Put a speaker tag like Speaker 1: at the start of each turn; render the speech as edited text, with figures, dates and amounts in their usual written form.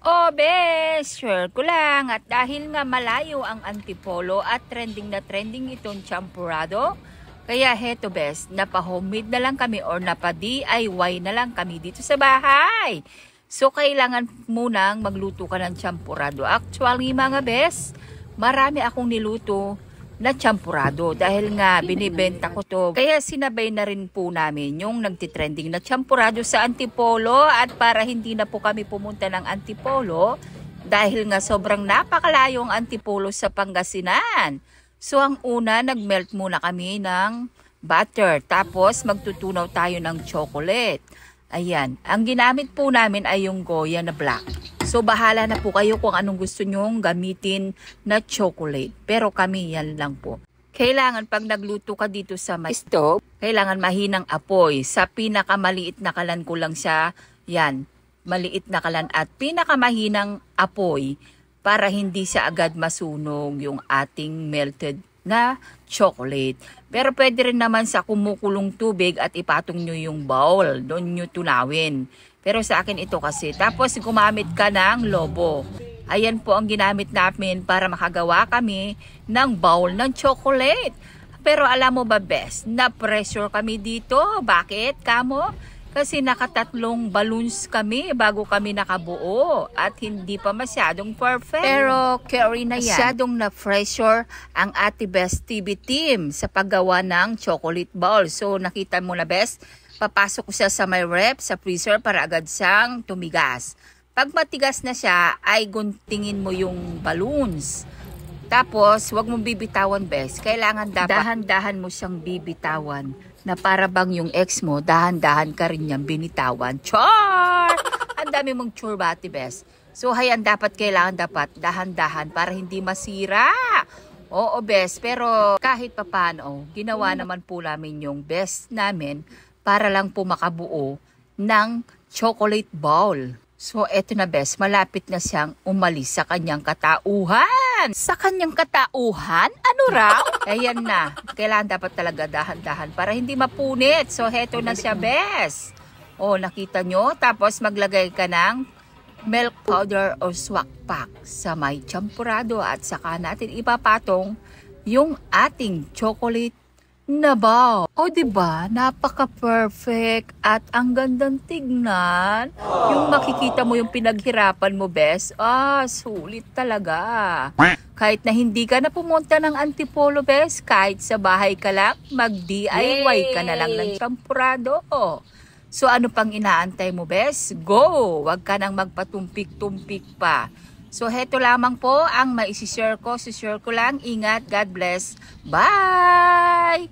Speaker 1: Oh, bes, sure ko lang. At dahil nga malayo ang Antipolo at trending na trending itong champurrado, kaya heto bes, napa-homemade na lang kami or napa-DIY na lang kami dito sa bahay. So, kailangan munang magluto ka ng champurrado. Actually, mga bes, marami akong niluto na champurrado dahil nga binibenta ko to. Kaya sinabay na rin po namin yung nagtitrending na champurrado sa Antipolo at para hindi na po kami pumunta ng Antipolo dahil nga sobrang napakalayo ang Antipolo sa Pangasinan. So ang una, nagmelt muna kami ng butter tapos magtutunaw tayo ng chocolate. Ayan, ang ginamit po namin ay yung Goya na black. So, bahala na po kayo kung anong gusto nyong gamitin na chocolate. Pero kami, yan lang po. Kailangan pag nagluto ka dito sa may stove, kailangan mahinang apoy. Sa pinakamaliit na kalan ko lang siya, yan, maliit na kalan at pinakamahinang apoy para hindi siya agad masunog yung ating melted na chocolate. Pero pwede rin naman sa kumukulong tubig at ipatong nyo yung bowl. Doon nyo tunawin. Pero sa akin ito kasi. Tapos gumamit ka ng lobo. Ayan po ang ginamit namin para makagawa kami ng bowl ng chocolate. Pero alam mo ba best, na-pressure kami dito. Bakit, kamo? Kasi nakatatlong balloons kami bago kami nakabuo at hindi pa masyadong perfect. Pero carry na yan. Masyadong na-pressure ang Ate Best TV team sa paggawa ng chocolate bowl. So nakita mo na best, papasok ko siya sa may rep, sa freezer para agad siyang tumigas. Pag matigas na siya, ay guntingin mo yung balloons. Tapos, wag mong bibitawan best. Kailangan dapat dahan-dahan mo siyang bibitawan. Na para bang yung ex mo, dahan-dahan ka rin niyang binitawan. Char! Ang dami mong chore bati best. So, hayan kailangan dapat dahan-dahan para hindi masira. Oo best, pero kahit papano, ginawa naman po namin yung best namin para lang po makabuo ng chocolate bowl. So, eto na best, malapit na siyang umalis sa kanyang katauhan. Sa kanyang katauhan? Ano raw? Ayan na. Kailangan dapat talaga dahan-dahan para hindi mapunit. So, heto na siya best. O, nakita nyo? Tapos, maglagay ka ng milk powder o swak pack sa may champurrado at saka natin ipapatong yung ating chocolate na bowl. O diba, napaka-perfect at ang gandang tignan. Yung makikita mo yung pinaghirapan mo, best. Sulit talaga. Kahit na hindi ka na pumunta ng Antipolo, best, kahit sa bahay ka lang, mag-DIY ka na lang ng champurrado. So ano pang inaantay mo, best? Go! Huwag ka nang magpatumpik-tumpik pa. So, heto lamang po ang maisishare ko. Share ko lang. Ingat. God bless. Bye!